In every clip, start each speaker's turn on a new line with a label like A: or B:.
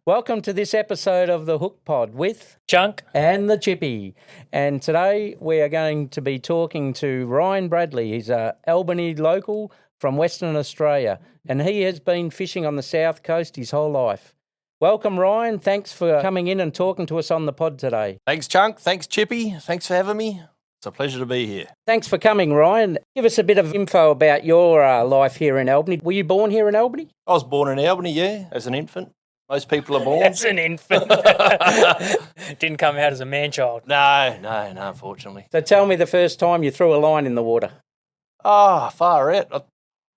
A: Welcome to this episode of the Hook Pod with
B: Chunk
A: and the Chippy. And today we are going to be talking to Ryan Bradley. He's a Albany local from Western Australia, and he has been fishing on the south coast his whole life. Welcome, Ryan. Thanks for coming in and talking to us on the pod today.
C: Thanks, Chunk. Thanks, Chippy. Thanks for having me. It's a pleasure to be here.
A: Thanks for coming, Ryan. Give us a bit of info about your life here in Albany. Were you born here in Albany?
C: I was born in Albany, yeah, as an infant. Most people are born.
B: as an infant. Didn't come out as a man-child.
C: No, unfortunately.
A: So tell me the first time you threw a line in the water.
C: Oh, far out. I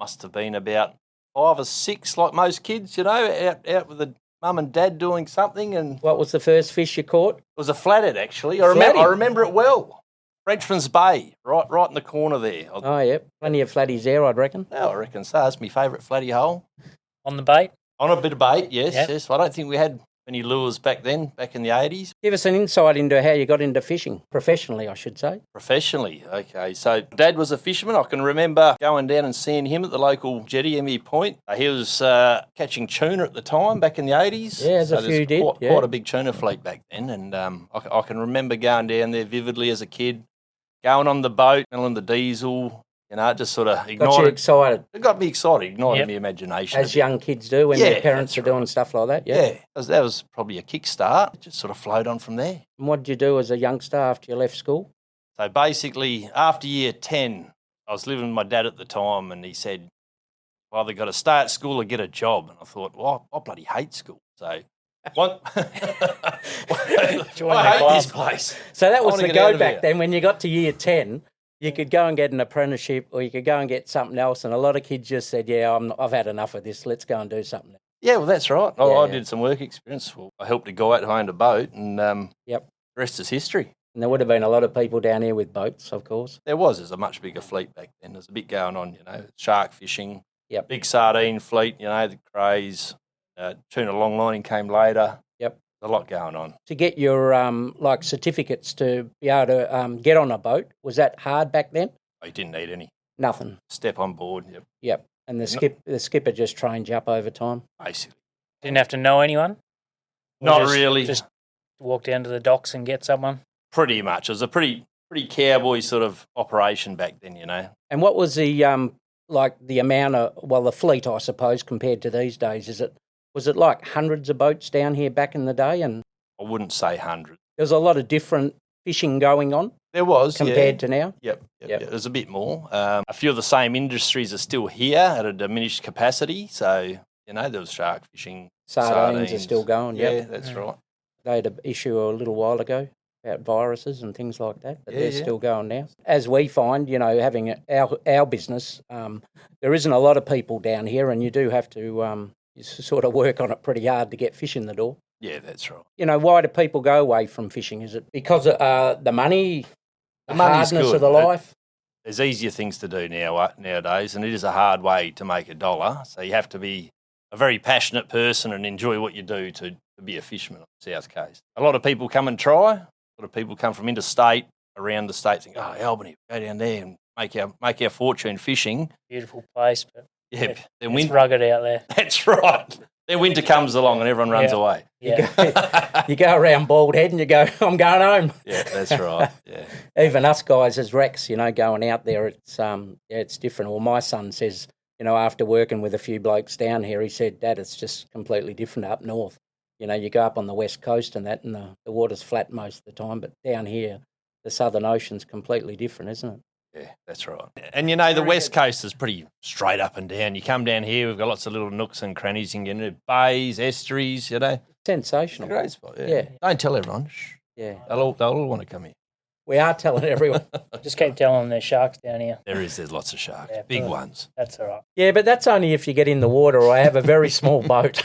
C: must have been about 5 or 6, like most kids, you know, out with the mum and dad doing something. And it
A: What was the first fish you caught?
C: was a flathead, actually.
A: Flathead?
C: I remember it well. Frenchman's Bay, right in the corner there.
A: Oh, yep. Plenty of flatties there, I'd reckon.
C: Yeah, I reckon so. That's my favourite flatty hole.
B: On the bait?
C: On a bit of bait, yes,
B: Yep.
C: yes. I don't think we had many lures back then, back in the 80s.
A: Give us an insight into how you got into fishing, professionally, I should say.
C: Professionally, okay. So Dad was a fisherman. I can remember going down and seeing him at the local jetty, Emmy Point. He was catching tuna at the time, back in the 80s.
A: Yeah, there's a few did,
C: Quite a big tuna fleet back then. And I can remember going down there vividly as a kid, going on the boat, smelling the diesel. You know, it just sort of
A: Got you
C: ignited.
A: excited,
C: It got me excited, ignited
B: Yep.
C: my imagination.
A: as young kids do when
C: Yeah,
A: their parents are
C: that's
A: doing stuff like that,
C: Yeah, that was probably a kickstart. It just sort of flowed on from there.
A: And what did you do as a youngster after you left school?
C: So basically, after year 10, I was living with my dad at the time, and he said, well, they've got to stay at school or get a job. And I thought, well, I bloody hate school. So what?
B: Join
C: I
B: the
C: hate this
B: club.
C: place.
A: So that was
C: wanna
A: the
C: get out
A: go
C: of
A: back
C: here.
A: then. When you got to year 10, you could go and get an apprenticeship or you could go and get something else. And a lot of kids just said, yeah, I've had enough of this. Let's go and do something.
C: Yeah, well, that's right.
A: Yeah.
C: I did some work experience. Well, I helped a guy out who owned a boat, and
A: Yep.
C: the rest is history.
A: And there would have been a lot of people down here with boats, of course.
C: There's a much bigger fleet back then. There's a bit going on, you know, shark fishing,
A: Yep.
C: big sardine fleet, you know, the craze, tuna longlining came later.
A: Yep.
C: There's a lot going on.
A: To get your like certificates to be able to get on a boat, was that hard back then?
C: You didn't need any.
A: Nothing.
C: Step on board, yep,
A: Yep. And the skipper just trained you up over time.
C: basically.
B: Didn't have to know anyone? Or
C: Not
B: just-
C: really.
B: Just walk down to the docks and get someone?
C: Pretty much. It was a pretty cowboy sort of operation back then, you know.
A: And what was the like the amount of the fleet, I suppose, compared to these days? Was it like hundreds of boats down here back in the day? And
C: I wouldn't say hundreds.
A: there was a lot of different fishing going on
C: There was,
A: compared to now.
C: Yep.
A: Yep.
C: There's a bit more. A few of the same industries are still here at a diminished capacity. So, you know, there was shark fishing.
A: Sardines are still going.
C: Yeah,
A: Yep.
C: that's right.
A: They had an issue a little while ago about viruses and things like that, but
C: Yeah,
A: they're
C: yeah.
A: still going now. As we find, you know, having our business, there isn't a lot of people down here, and you do have to you sort of work on it pretty hard to get fish in the door.
C: Yeah, that's right.
A: You know, why do people go away from fishing? Is it because of the money, the
C: money's
A: hardness
C: good.
A: of the life?
C: There's easier things to do nowadays, and it is a hard way to make a dollar. So you have to be a very passionate person and enjoy what you do to be a fisherman on the South Coast. A lot of people come and try. A lot of people come from interstate, around the state, think, oh, Albany, go down there and make our fortune fishing.
B: Beautiful place, but
C: Yeah, then
B: it's rugged out there.
C: That's right. Then winter comes along and everyone runs
B: Yeah.
C: away.
B: Yeah.
A: You go around Bald Head and you go, I'm going home.
C: Yeah, that's right. Yeah.
A: Even us guys as Rex, you know, going out there, it's different. Well, my son says, you know, after working with a few blokes down here, he said, Dad, it's just completely different up north. You know, you go up on the west coast and that, and the water's flat most of the time, but down here, the Southern Ocean's completely different, isn't it?
C: Yeah, that's right. And you know, the West Coast is pretty straight up and down. You come down here, we've got lots of little nooks and crannies. You can get into bays, estuaries, you know.
A: Sensational.
C: It's a great spot, yeah.
A: Yeah.
C: Don't tell everyone. Shh.
A: Yeah.
C: They'll all want to come here.
A: We are telling everyone.
B: Just keep telling them there's sharks down here.
C: There's lots of sharks,
B: Yeah,
C: big
B: good.
C: ones.
B: That's all right.
A: Yeah, but that's only if you get in the water or I have a very small boat.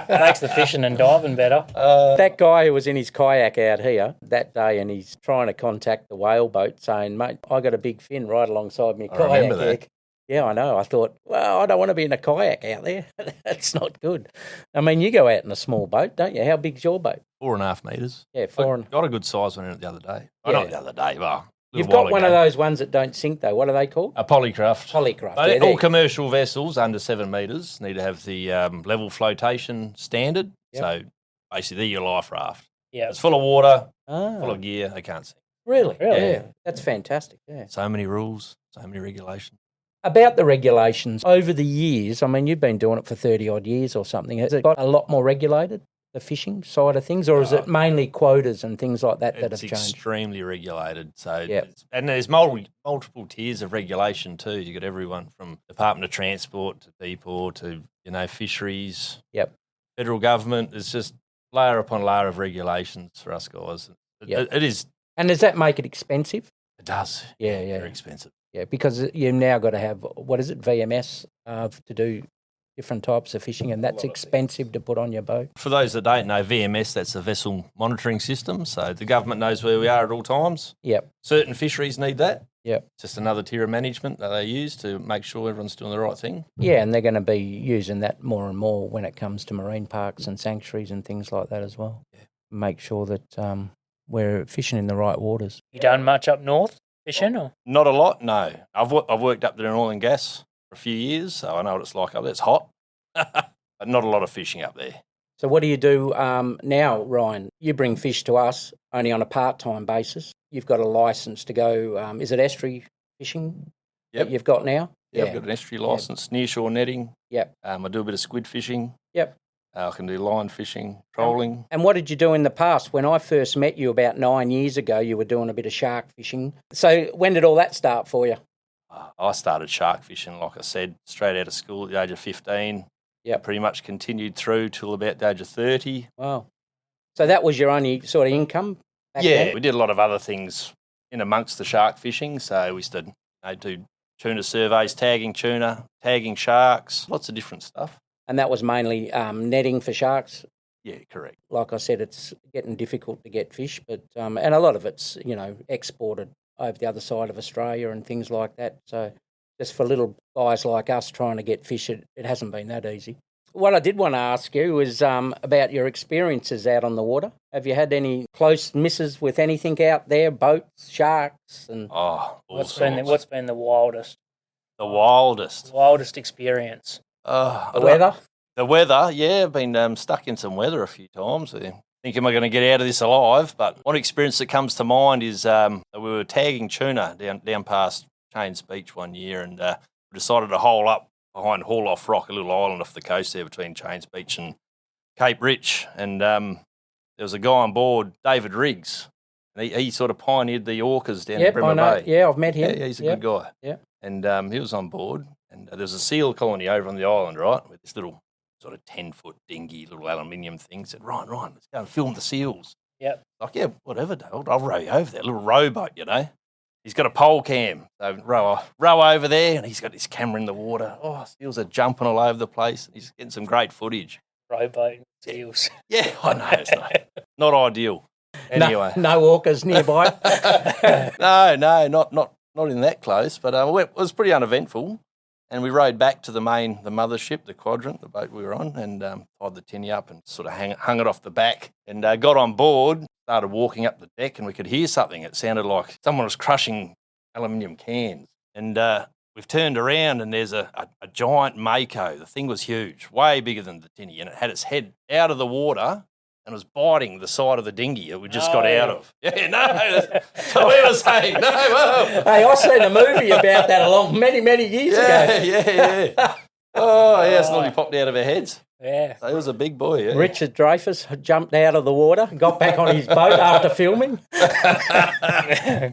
B: Makes the fishing and diving better.
A: That guy who was in his kayak out here that day and he's trying to contact the whale boat saying, mate, I got a big fin right alongside me
C: I
A: kayak.
C: remember that.
A: here." Yeah, I know. I thought, well, I don't want to be in a kayak out there. That's not good. I mean, you go out in a small boat, don't you? How big's your boat?
C: 4.5 metres.
A: Yeah, four and...
C: Got a good size one in it the other day.
A: Yeah.
C: Oh, not the other day, well, a
A: You've
C: little
A: got
C: while
A: one
C: ago.
A: of those ones that don't sink, though. What are they called?
C: A polycraft.
A: Polycraft.
C: But
A: Yeah,
C: all
A: they're-
C: commercial vessels under 7 metres need to have the level flotation standard.
A: Yep.
C: So basically, they're your life raft.
B: Yeah.
C: It's full of water,
A: Ah,
C: full of gear. They can't sink.
A: really?
B: Really?
A: Yeah, that's fantastic. Yeah.
C: So many rules, so many regulations.
A: About the regulations, over the years, I mean, you've been doing it for 30 odd years or something. Has it got a lot more regulated, the fishing side of things, or is it mainly quotas and things like that have
C: It's
A: changed?
C: extremely regulated. So,
A: Yep.
C: and there's multiple tiers of regulation too. You got everyone from Department of Transport to people to fisheries.
A: Yep.
C: Federal government. It's just layer upon layer of regulations for us guys.
A: Yep.
C: It is.
A: And does that make it expensive?
C: It does.
A: Yeah, yeah.
C: Very expensive.
A: Yeah, because you've now got to have, what is it, VMS to do different types of fishing, and that's expensive to put on your boat.
C: For those that don't know, VMS, that's a vessel monitoring system. So the government knows where we are at all times.
A: Yep.
C: Certain fisheries need that.
A: Yep.
C: Just another tier of management that they use to make sure everyone's doing the right thing.
A: Yeah, and they're going to be using that more and more when it comes to marine parks and sanctuaries and things like that as well.
C: Yeah.
A: Make sure that we're fishing in the right waters.
B: You done much up north fishing? Or?
C: Not a lot, no. I've worked up there in oil and gas for a few years, so I know what it's like up there. It's hot, but not a lot of fishing up there.
A: So what do you do now, Ryan? You bring fish to us only on a part-time basis. You've got a licence to go, is it estuary fishing that you've got now?
C: Yeah, I've got an estuary licence, nearshore netting.
A: Yep.
C: I do a bit of squid fishing.
A: Yep.
C: I can do line fishing, trolling.
A: And what did you do in the past? When I first met you about 9 years ago, you were doing a bit of shark fishing. So when did all that start for you?
C: I started shark fishing, like I said, straight out of school at the age of 15.
A: Yep.
C: Pretty much continued through till about the age of 30.
A: Wow. So that was your only sort of income back then?
C: We did a lot of other things in amongst the shark fishing. So we used to do tuna surveys, tagging tuna, tagging sharks, lots of different stuff.
A: And that was mainly netting for sharks?
C: Yeah, correct.
A: Like I said, it's getting difficult to get fish, but and a lot of it's, exported over the other side of Australia and things like that. So just for little guys like us trying to get fish, it hasn't been that easy. What I did want to ask you was about your experiences out on the water. Have you had any close misses with anything out there, boats, sharks? And
B: What's been the wildest?
C: The wildest.
B: Wildest experience?
A: The weather?
C: The weather, yeah. I've been stuck in some weather a few times. I think, am I going to get out of this alive? But one experience that comes to mind is we were tagging tuna down past Chains Beach one year, and we decided to hole up behind Haul Off Rock, a little island off the coast there between Chains Beach and Cape Rich. And there was a guy on board, David Riggs. And he sort of pioneered the orcas down in Bremer Bay.
A: Yeah, I've met him.
C: Yeah, he's a good guy.
A: Yeah.
C: And he was on board, and there was a seal colony over on the island, right, with this little sort of 10-foot dinghy, little aluminium thing. Said, Ryan, let's go and film the seals.
B: Yep.
C: Like, yeah, whatever, Dale. I'll row you over there, little rowboat, He's got a pole cam. So row over there, and he's got his camera in the water. Oh, seals are jumping all over the place. He's getting some great footage.
B: Rowboat seals.
C: Yeah, I know. It's not ideal. Anyway.
A: No orcas nearby.
C: No, not in that close, but it was pretty uneventful. And we rowed back to the mothership, the Quadrant, the boat we were on, and tied the tinny up and sort of hung it off the back, and got on board, started walking up the deck, and we could hear something. It sounded like someone was crushing aluminium cans. And we've turned around, and there's a giant mako. The thing was huge, way bigger than the tinny, and it had its head out of the water and was biting the side of the dinghy that we just got out of. Yeah, no, that's what we were saying. No, whoa.
A: Hey, I seen a movie about that many, many years ago.
C: Yeah. Oh, yeah, it's nearly popped out of our heads.
B: Yeah.
C: So it was a big boy, yeah.
A: Richard Dreyfuss jumped out of the water, got back on his boat after filming.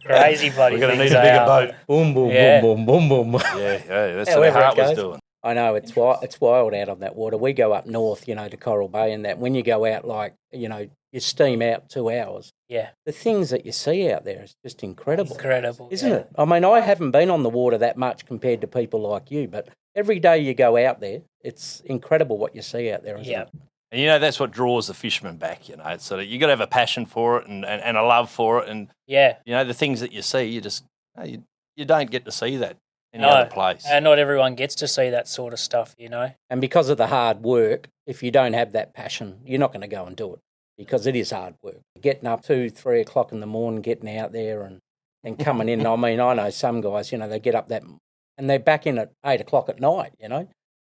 B: Crazy bloody
C: We're going to
B: things
C: need a
B: they
C: bigger
B: are.
C: boat.
A: Boom, boom,
B: Yeah.
A: boom, boom, boom, boom.
C: Yeah, that's
A: However
C: what our heart
A: it
C: was
A: goes.
C: doing.
A: I know, it's wild out on that water. We go up north, to Coral Bay and that. When you go out, you steam out 2 hours.
B: Yeah.
A: The things that you see out there is just incredible.
B: Incredible.
A: Isn't it? I mean, I haven't been on the water that much compared to people like you, but every day you go out there, it's incredible what you see out there, isn't it?
C: And, that's what draws the fishermen back, It's sort of, you got to have a passion for it and a love for it. And, the things that you see, you just, you don't get to see that any other place.
B: And not everyone gets to see that sort of stuff,
A: And because of the hard work, if you don't have that passion, you're not going to go and do it because it is hard work. Getting up 2, 3 o'clock in the morning, getting out there and coming in. I mean, I know some guys, they get up and they're back in at 8 o'clock at night,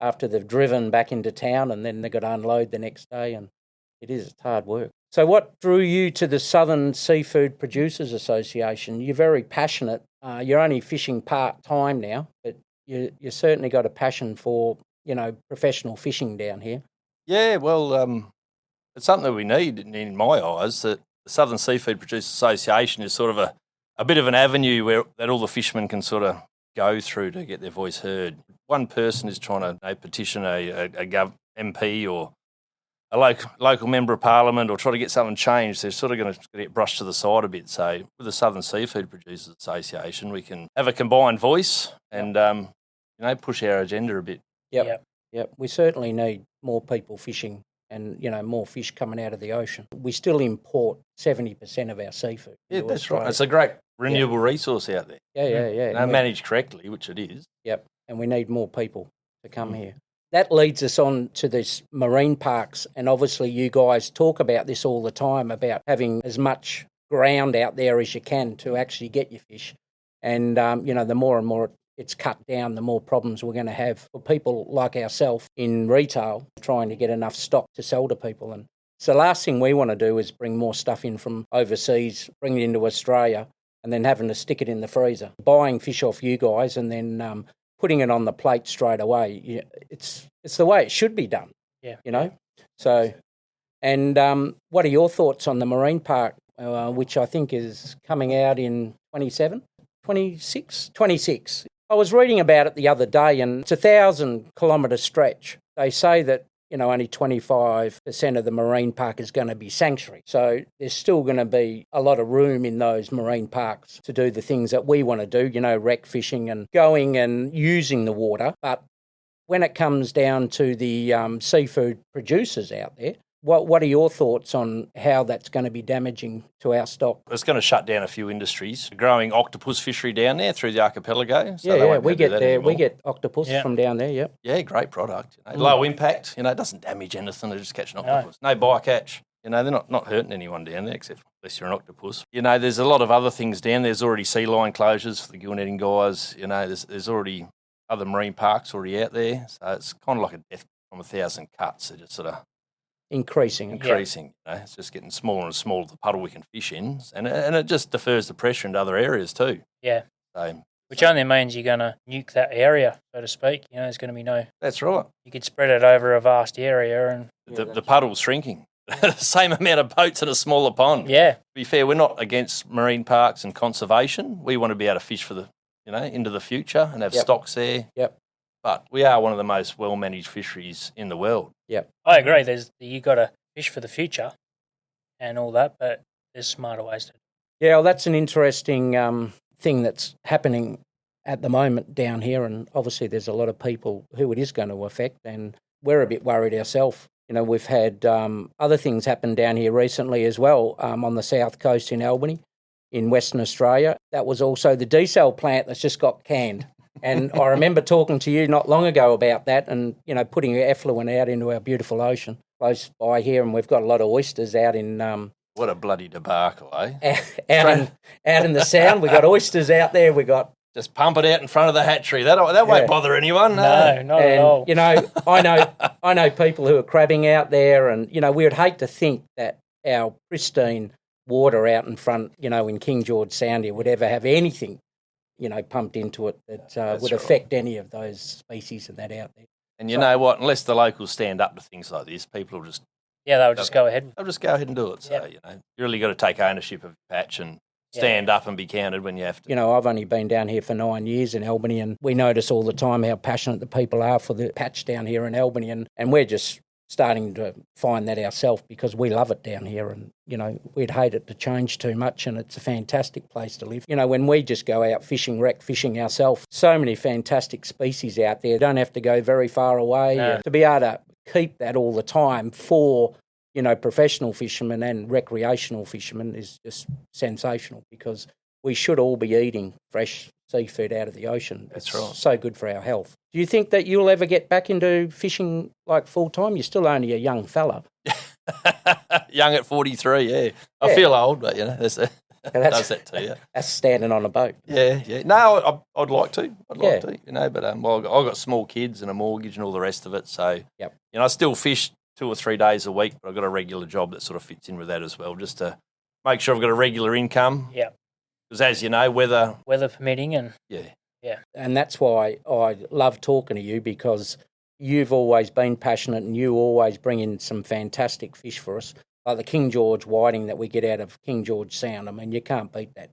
A: after they've driven back into town and then they've got to unload the next day. And It is. It's hard work. So what drew you to the Southern Seafood Producers Association? You're very passionate. You're only fishing part-time now, but you certainly got a passion for, professional fishing down here.
C: Yeah, well, it's something that we need in my eyes. That the Southern Seafood Producers Association is sort of a bit of an avenue that all the fishermen can sort of go through to get their voice heard. One person is trying to petition a MP or a local member of parliament or try to get something changed. They're sort of going to get brushed to the side a bit. So with the Southern Seafood Producers Association, we can have a combined voice and push our agenda a bit.
A: Yep. We certainly need more people fishing and, more fish coming out of the ocean. We still import 70% of our seafood.
C: Yeah, that's right. It's a great renewable resource out there.
A: Yeah.
C: Managed correctly, which it is.
A: Yep, and we need more people to come here. That leads us on to this marine parks, and obviously you guys talk about this all the time, about having as much ground out there as you can to actually get your fish. And, the more and more it's cut down, the more problems we're going to have for people like ourselves in retail trying to get enough stock to sell to people. And so the last thing we want to do is bring more stuff in from overseas, bring it into Australia, and then having to stick it in the freezer. Buying fish off you guys and then putting it on the plate straight away. It's the way it should be done.
B: Yeah.
A: So, and what are your thoughts on the marine park, which I think is coming out in 26? I was reading about it the other day, and it's a 1,000-kilometre stretch. They say that, only 25% of the marine park is going to be sanctuary. So there's still going to be a lot of room in those marine parks to do the things that we want to do, wreck fishing and going and using the water. But when it comes down to the seafood producers out there, what are your thoughts on how that's going to be damaging to our stock?
C: It's going to shut down a few industries. Growing octopus fishery down there through the archipelago. So
A: we get there. We get octopus from down there. Yep.
C: Yeah, great product. Low impact. It doesn't damage anything. They're just catching octopus. No bycatch. They're not hurting anyone down there except unless you're an octopus. There's a lot of other things down there. There's already sea line closures for the gill netting guys. There's already other marine parks already out there. So it's kind of like a death from 1,000 cuts. They're just sort of increasing. It's just getting smaller and smaller, the puddle we can fish in, and it just defers the pressure into other areas too.
B: Yeah.
C: So,
B: which only means you're going to nuke that area, so to speak. There's going to be no...
C: That's right.
B: You could spread it over a vast area and...
C: The puddle's shrinking. The same amount of boats in a smaller pond.
B: Yeah.
C: To be fair, we're not against marine parks and conservation. We want to be able to fish for the, into the future and have stocks there.
A: Yep.
C: But we are one of the most well-managed fisheries in the world.
A: Yep.
B: I agree. You got to fish for the future and all that, but there's smarter ways to do it.
A: Yeah, well, that's an interesting thing that's happening at the moment down here, and obviously there's a lot of people who it is going to affect, and we're a bit worried ourselves. We've had other things happen down here recently as well on the south coast in Albany, in Western Australia. That was also the desal plant that's just got canned. And I remember talking to you not long ago about that and, putting effluent out into our beautiful ocean close by here. And we've got a lot of oysters out in...
C: what a bloody debacle, eh?
A: Out in the Sound. We've got oysters out there. We got...
C: Just pump it out in front of the hatchery. That won't bother anyone.
B: No, not at all.
A: I know people who are crabbing out there, and, we would hate to think that our pristine water out in front, in King George Sound here would ever have anything pumped into it that would affect any of those species and that out there.
C: And you know what? Unless the locals stand up to things like this, people will just...
B: Yeah, they'll just go ahead.
C: They'll just go ahead and do it. So, you really got to take ownership of your patch and stand up and be counted when you have to.
A: I've only been down here for 9 years in Albany, and we notice all the time how passionate the people are for the patch down here in Albany, and we're just starting to find that ourselves because we love it down here, and, we'd hate it to change too much, and it's a fantastic place to live. When we just go out wreck fishing ourselves, so many fantastic species out there. Don't have to go very far away.
B: No.
A: To be able to keep that all the time for, professional fishermen and recreational fishermen is just sensational, because we should all be eating fresh seafood out of the ocean.
C: That's
A: it's
C: right.
A: So good for our health. Do you think that you'll ever get back into fishing like full time? You're still only a young fella.
C: Young at 43, yeah. I feel old, but does that to you.
A: That's standing on a boat.
C: Yeah. No, I'd like to. I'd like to, but I've got small kids and a mortgage and all the rest of it. So, I still fish 2 or 3 days a week, but I've got a regular job that sort of fits in with that as well, just to make sure I've got a regular income.
B: Yeah.
C: Because as you know, weather
B: permitting, and
C: yeah.
A: And that's why I love talking to you, because you've always been passionate and you always bring in some fantastic fish for us, like the King George whiting that we get out of King George Sound. I mean, you can't beat that.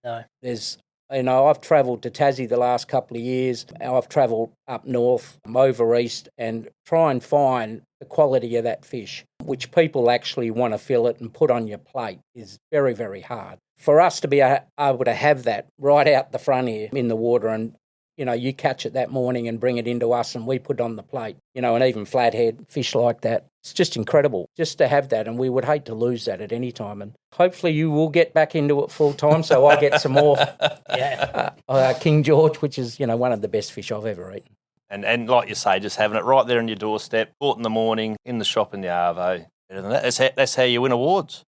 B: No.
A: There's, I've travelled to Tassie the last couple of years. I've travelled up north, over east, and try and find the quality of that fish, which people actually want to fillet and put on your plate, is very, very hard. For us to be able to have that right out the front here in the water, and you catch it that morning and bring it into us and we put it on the plate, and even flathead fish like that. It's just incredible just to have that, and we would hate to lose that at any time. And hopefully you will get back into it full time so I get some more King George, which is, one of the best fish I've ever eaten.
C: And like you say, just having it right there on your doorstep, caught in the morning, in the shop in the Arvo. That's how you win awards,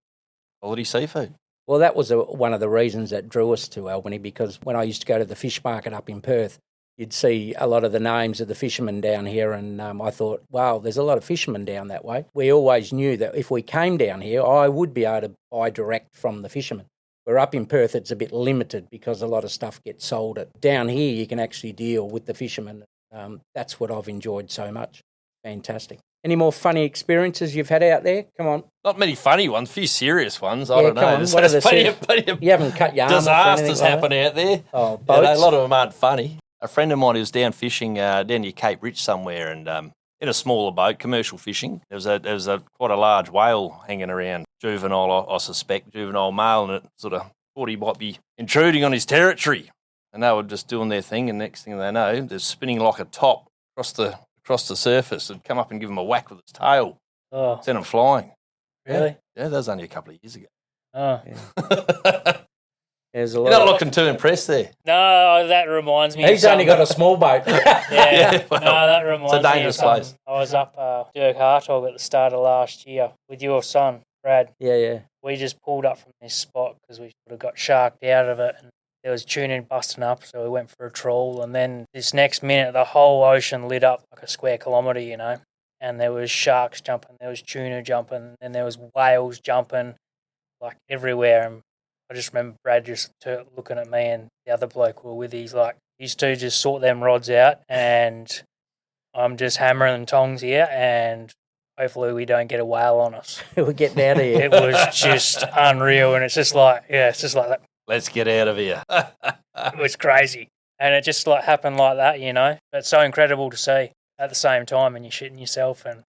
C: quality seafood.
A: Well, that was one of the reasons that drew us to Albany, because when I used to go to the fish market up in Perth, you'd see a lot of the names of the fishermen down here, and I thought, wow, there's a lot of fishermen down that way. We always knew that if we came down here, I would be able to buy direct from the fishermen. Where up in Perth, it's a bit limited because a lot of stuff gets sold. Down here, you can actually deal with the fishermen. That's what I've enjoyed so much. Fantastic. Any more funny experiences you've had out there? Come on.
C: Not many funny ones, a few serious ones. I don't know.
A: What are the plenty of you haven't cut your arm off or anything
C: disasters
A: like
C: happen out there.
A: Oh, boats.
C: A lot of them aren't funny. A friend of mine who was down fishing down near Cape Rich somewhere, and in a smaller boat, commercial fishing, there was quite a large whale hanging around, juvenile, I suspect, juvenile male, and it sort of thought he might be intruding on his territory. And they were just doing their thing, and next thing they know, they're spinning like a top across the surface and come up and give him a whack with its tail.
B: Oh.
C: Send him flying.
B: Really?
C: Yeah, that was only a couple of years ago.
B: Oh.
A: Yeah. There's a lot
C: You're not looking too impressed there.
B: No, that reminds me.
A: He's only got a small boat.
B: Yeah,
C: well,
B: no, that reminds me.
C: it's a dangerous place.
B: I was up Dirk Hartog at the start of last year with your son, Brad.
A: Yeah.
B: We just pulled up from this spot because we sort of got sharked out of it, and there was tuna busting up, so we went for a trawl, and then this next minute the whole ocean lit up like a square kilometre, and there was sharks jumping, there was tuna jumping, and there was whales jumping like everywhere. And I just remember Brad just looking at me and the other bloke we were with. He's like, "These two just sort them rods out, and I'm just hammering tongs here, and hopefully we don't get a whale on us."
A: We're getting out of here.
B: It was just unreal, and it's just like that.
C: Let's get out of here.
B: It was crazy, and it just happened like that, But so incredible to see at the same time, and you're shitting yourself, and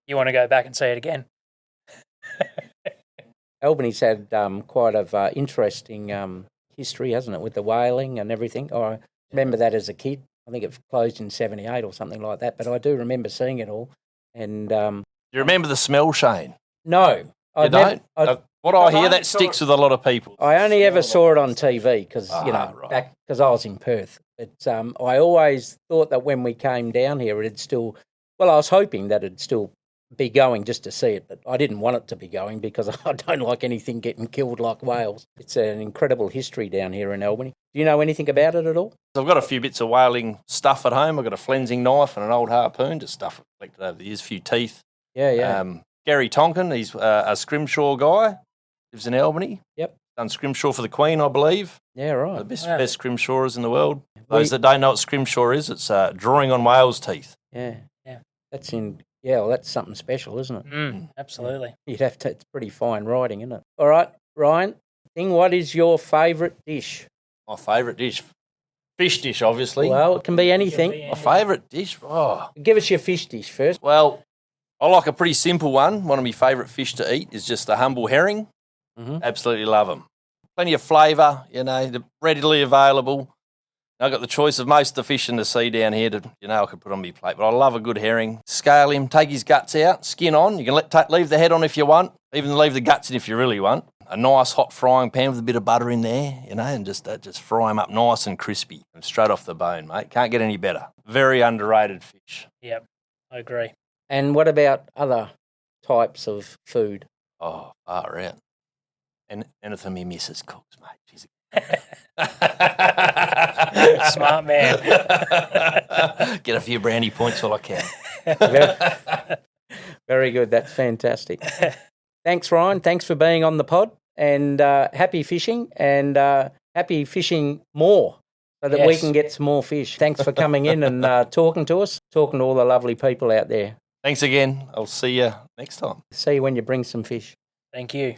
B: you want to go back and see it again.
A: Albany's had quite an interesting history, hasn't it, with the whaling and everything. I remember that as a kid. I think it closed in 78 or something like that, but I do remember seeing it all. And
C: You remember the smell, Shane?
A: no.
C: You don't? What I hear, that sticks with a lot of people.
A: I only ever saw it on TV because,
C: right.
A: back because I was in Perth. But I always thought that when we came down here, it'd still, I was hoping that it'd still be going just to see it, but I didn't want it to be going because I don't like anything getting killed like whales. It's an incredible history down here in Albany. Do you know anything about it at all?
C: I've got a few bits of whaling stuff at home. I've got a flensing knife and an old harpoon, just stuff I've collected over the years, a few teeth.
A: Yeah.
C: Gary Tonkin, he's a scrimshaw guy, lives in Albany.
A: Yep. Done
C: scrimshaw for the Queen, I believe.
A: Yeah, right.
C: The best scrimshawers in the world. Those that don't know what scrimshaw is, it's drawing on whale's teeth.
A: Yeah. That's something special, isn't it?
B: Absolutely.
A: You'd have to, it's pretty fine writing, isn't it? All right, Ryan, what is your favourite dish?
C: My favourite dish? Fish dish, obviously.
A: Well, it can be anything.
C: My favourite dish? Oh.
A: Give us your fish dish first.
C: Well, I like a pretty simple one. One of my favourite fish to eat is just the humble herring.
A: Mm-hmm.
C: Absolutely love them. Plenty of flavour, they're readily available. I've got the choice of most of the fish in the sea down here that, I could put on my plate. But I love a good herring. Scale him, take his guts out, skin on. You can leave the head on if you want, even leave the guts in if you really want. A nice hot frying pan with a bit of butter in there, and just fry them up nice and crispy and straight off the bone, mate. Can't get any better. Very underrated fish.
B: Yep, I agree.
A: And what about other types of food?
C: Oh, far out. And anything my missus cooks, mate. She's
B: smart man.
C: Get a few brownie points while I can.
A: Very good. That's fantastic. Thanks, Ryan. Thanks for being on the pod, and happy fishing, and happy fishing more so that we
B: Yes.
A: can get some more fish. Thanks for coming in and talking to us, talking to all the lovely people out there.
C: Thanks again. I'll see you next time.
A: See you when you bring some fish.
B: Thank you.